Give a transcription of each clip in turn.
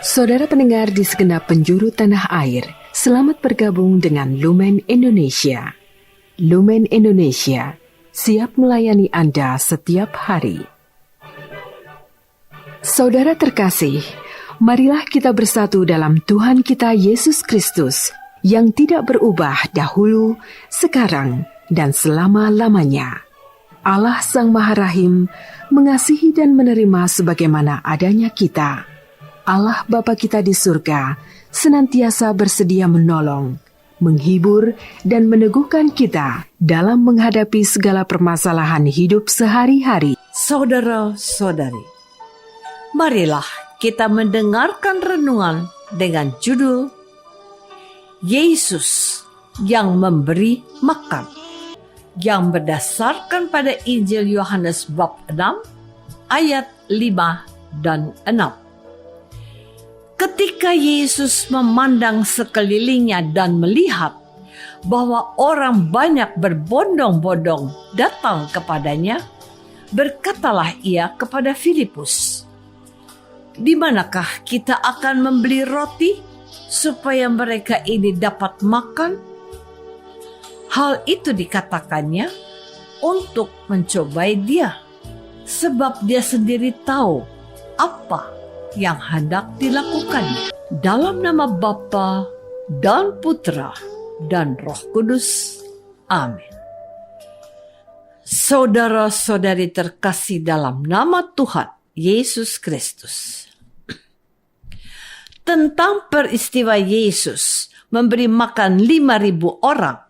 Saudara pendengar di segenap penjuru tanah air, selamat bergabung dengan Lumen Indonesia. Lumen Indonesia, siap melayani Anda setiap hari. Saudara terkasih, marilah kita bersatu dalam Tuhan kita Yesus Kristus yang tidak berubah dahulu, sekarang, dan selama-lamanya. Allah Sang Maha Rahim mengasihi dan menerima sebagaimana adanya kita. Allah Bapa kita di surga senantiasa bersedia menolong, menghibur, dan meneguhkan kita dalam menghadapi segala permasalahan hidup sehari-hari. Saudara-saudari, marilah kita mendengarkan renungan dengan judul Yesus yang memberi makan, yang berdasarkan pada Injil Yohanes bab 6 ayat 5 dan 6. Ketika Yesus memandang sekelilingnya dan melihat bahwa orang banyak berbondong-bondong datang kepadanya, berkatalah ia kepada Filipus, "Di manakah kita akan membeli roti supaya mereka ini dapat makan?" Hal itu dikatakannya untuk mencobai dia, sebab dia sendiri tahu apa yang hendak dilakukannya. Dalam nama Bapa dan Putra dan Roh Kudus. Amin. Saudara-saudari terkasih dalam nama Tuhan Yesus Kristus. Tentang peristiwa Yesus memberi makan 5.000 orang,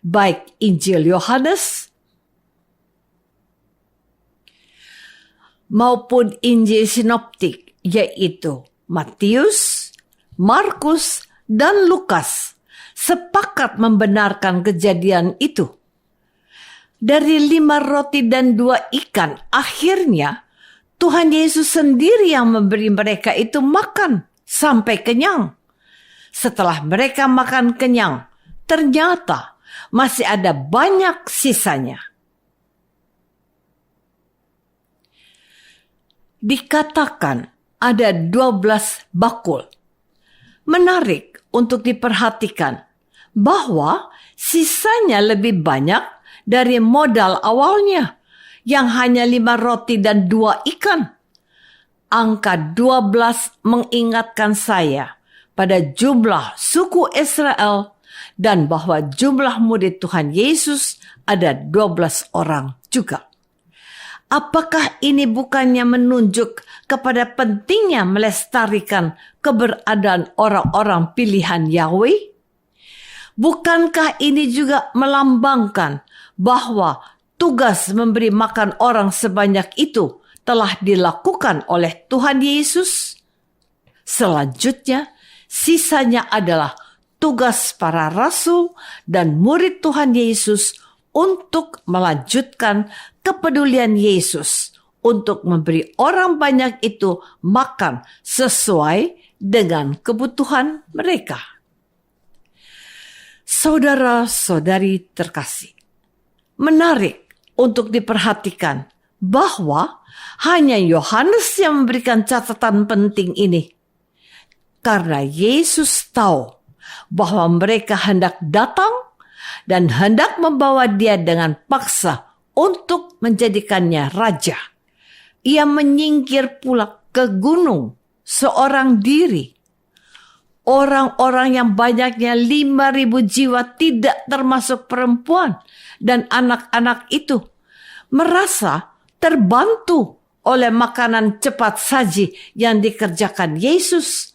baik Injil Yohanes maupun Injil Sinoptik, yaitu Matius, Markus, dan Lukas, sepakat membenarkan kejadian itu. Dari 5 roti dan 2 ikan, akhirnya Tuhan Yesus sendiri yang memberi mereka itu makan sampai kenyang. Setelah mereka makan kenyang, ternyata masih ada banyak sisanya. Dikatakan ada 12 bakul. Menarik untuk diperhatikan bahwa sisanya lebih banyak dari modal awalnya yang hanya 5 roti dan 2 ikan. Angka 12 mengingatkan saya pada jumlah suku Israel dan bahwa jumlah murid Tuhan Yesus ada 12 orang juga. Apakah ini bukannya menunjuk kepada pentingnya melestarikan keberadaan orang-orang pilihan Yahweh? Bukankah ini juga melambangkan bahwa tugas memberi makan orang sebanyak itu telah dilakukan oleh Tuhan Yesus? Selanjutnya, sisanya adalah tugas para rasul dan murid Tuhan Yesus untuk melanjutkan kepedulian Yesus untuk memberi orang banyak itu makan sesuai dengan kebutuhan mereka. Saudara-saudari terkasih, menarik untuk diperhatikan bahwa hanya Yohanes yang memberikan catatan penting ini. Karena Yesus tahu bahwa mereka hendak datang dan hendak membawa dia dengan paksa untuk menjadikannya raja. Ia menyingkir pula ke gunung seorang diri. Orang-orang yang banyaknya 5.000 jiwa tidak termasuk perempuan dan anak-anak itu merasa terbantu oleh makanan cepat saji yang dikerjakan Yesus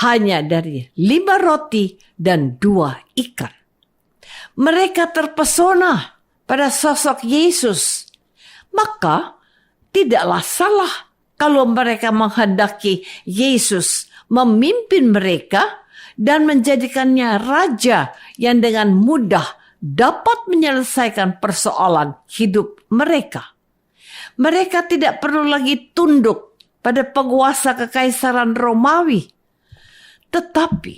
hanya dari 5 roti dan 2 ikan. Mereka terpesona pada sosok Yesus. Maka tidaklah salah kalau mereka menghendaki Yesus memimpin mereka dan menjadikannya raja yang dengan mudah dapat menyelesaikan persoalan hidup mereka. Mereka tidak perlu lagi tunduk pada penguasa kekaisaran Romawi. Tetapi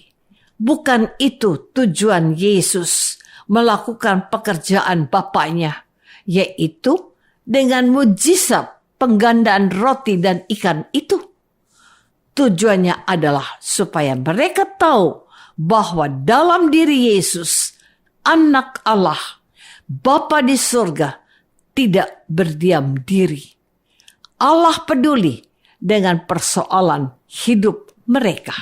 bukan itu tujuan Yesus melakukan pekerjaan Bapaknya, yaitu dengan mujizat penggandaan roti dan ikan itu. Tujuannya adalah supaya mereka tahu bahwa dalam diri Yesus, Anak Allah, Bapa di surga, tidak berdiam diri. Allah peduli dengan persoalan hidup mereka.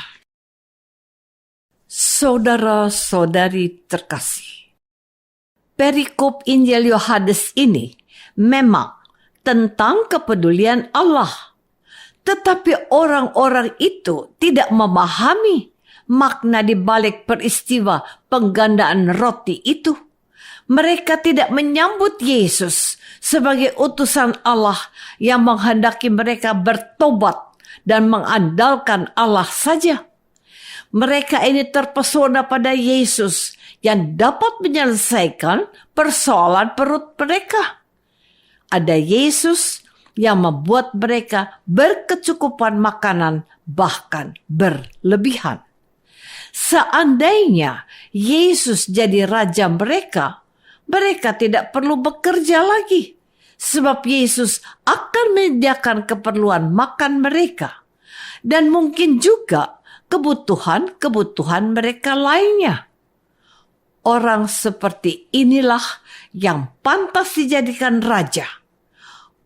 Saudara-saudari terkasih, perikop Injil Yohanes ini memang tentang kepedulian Allah. Tetapi orang-orang itu tidak memahami makna di balik peristiwa penggandaan roti itu. Mereka tidak menyambut Yesus sebagai utusan Allah yang menghendaki mereka bertobat dan mengandalkan Allah saja. Mereka ini terpesona pada Yesus yang dapat menyelesaikan persoalan perut mereka. Ada Yesus yang membuat mereka berkecukupan makanan, bahkan berlebihan. Seandainya Yesus jadi raja mereka, mereka tidak perlu bekerja lagi, sebab Yesus akan menyediakan keperluan makan mereka, dan mungkin juga kebutuhan-kebutuhan mereka lainnya. Orang seperti inilah yang pantas dijadikan raja.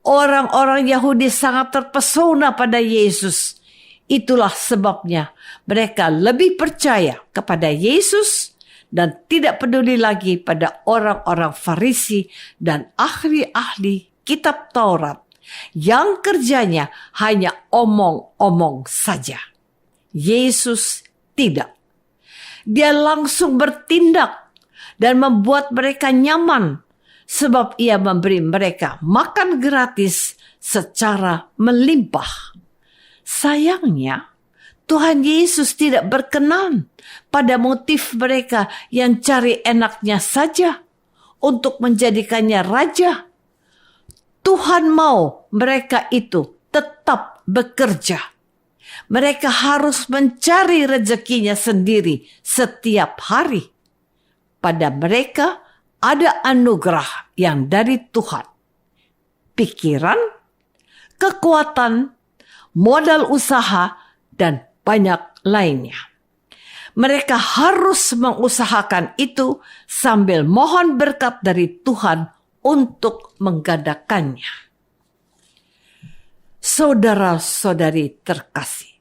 Orang-orang Yahudi sangat terpesona pada Yesus. Itulah sebabnya mereka lebih percaya kepada Yesus dan tidak peduli lagi pada orang-orang Farisi dan ahli-ahli kitab Taurat yang kerjanya hanya omong-omong saja. Yesus tidak. Dia langsung bertindak dan membuat mereka nyaman, sebab ia memberi mereka makan gratis secara melimpah. Sayangnya, Tuhan Yesus tidak berkenan pada motif mereka yang cari enaknya saja untuk menjadikannya raja. Tuhan mau mereka itu tetap bekerja. Mereka harus mencari rezekinya sendiri setiap hari. Pada mereka ada anugerah yang dari Tuhan. Pikiran, kekuatan, modal usaha, dan banyak lainnya. Mereka harus mengusahakan itu sambil mohon berkat dari Tuhan untuk menggandakannya. Saudara-saudari terkasih,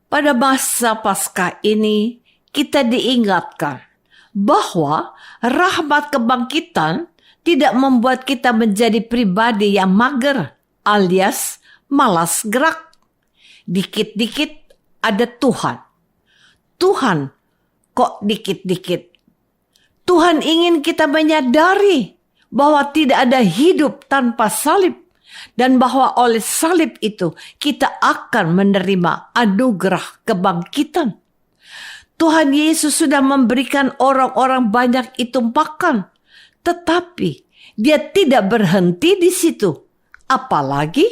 pada masa Paskah ini kita diingatkan bahwa rahmat kebangkitan tidak membuat kita menjadi pribadi yang mager alias malas gerak. Dikit-dikit ada Tuhan. Tuhan kok dikit-dikit? Tuhan ingin kita menyadari bahwa tidak ada hidup tanpa salib. Dan bahwa oleh salib itu kita akan menerima anugerah kebangkitan. Tuhan Yesus sudah memberikan orang-orang banyak itu makan. Tetapi dia tidak berhenti di situ. Apalagi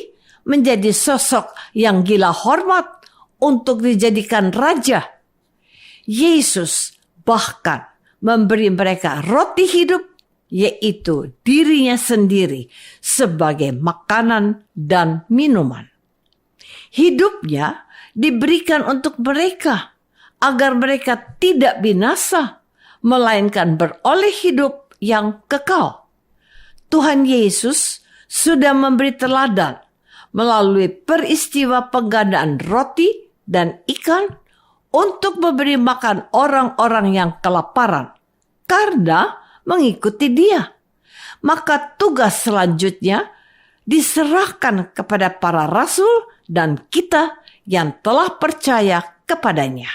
menjadi sosok yang gila hormat untuk dijadikan raja. Yesus bahkan memberi mereka roti hidup, yaitu dirinya sendiri sebagai makanan dan minuman. Hidupnya diberikan untuk mereka agar mereka tidak binasa, melainkan beroleh hidup yang kekal. Tuhan Yesus sudah memberi teladan melalui peristiwa penggandaan roti dan ikan untuk memberi makan orang-orang yang kelaparan karena mengikuti dia. Maka tugas selanjutnya diserahkan kepada para rasul dan kita yang telah percaya kepadanya.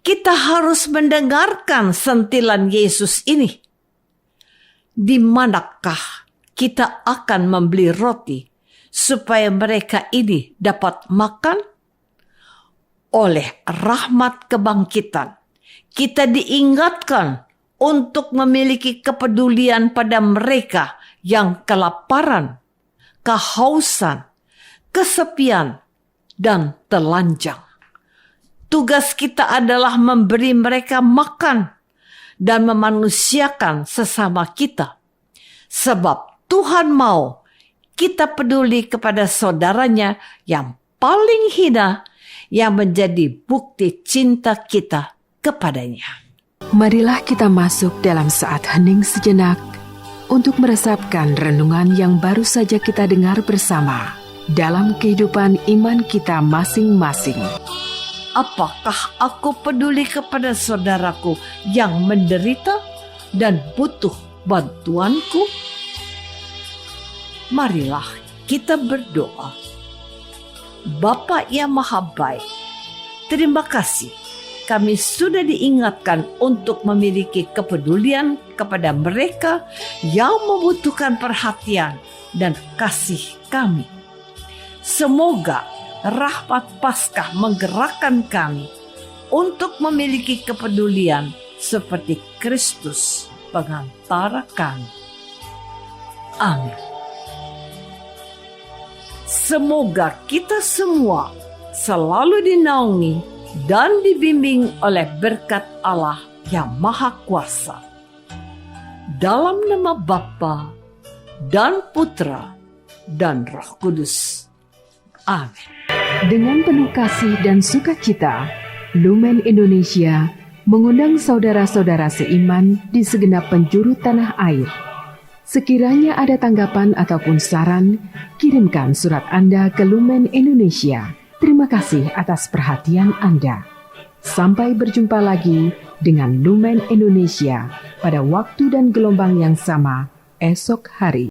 Kita harus mendengarkan sentilan Yesus ini. Di manakah kita akan membeli roti supaya mereka ini dapat makan? Oleh rahmat kebangkitan, kita diingatkan untuk memiliki kepedulian pada mereka yang kelaparan, kehausan, kesepian, dan telanjang. Tugas kita adalah memberi mereka makan dan memanusiakan sesama kita. Sebab Tuhan mau kita peduli kepada saudaranya yang paling hina yang menjadi bukti cinta kita kepadanya. Marilah kita masuk dalam saat hening sejenak untuk meresapkan renungan yang baru saja kita dengar bersama dalam kehidupan iman kita masing-masing. Apakah aku peduli kepada saudaraku yang menderita dan butuh bantuanku? Marilah kita berdoa. Bapa yang Maha Baik, terima kasih kami sudah diingatkan untuk memiliki kepedulian kepada mereka yang membutuhkan perhatian dan kasih kami. Semoga rahmat Paskah menggerakkan kami untuk memiliki kepedulian seperti Kristus pengantara kami. Amin. Semoga kita semua selalu dinaungi dan dibimbing oleh berkat Allah yang Maha Kuasa. Dalam nama Bapa dan Putra dan Roh Kudus. Amin. Dengan penuh kasih dan sukacita, Lumen Indonesia mengundang saudara-saudara seiman di segenap penjuru tanah air. Sekiranya ada tanggapan ataupun saran, kirimkan surat Anda ke Lumen Indonesia. Terima kasih atas perhatian Anda. Sampai berjumpa lagi dengan Lumen Indonesia pada waktu dan gelombang yang sama esok hari.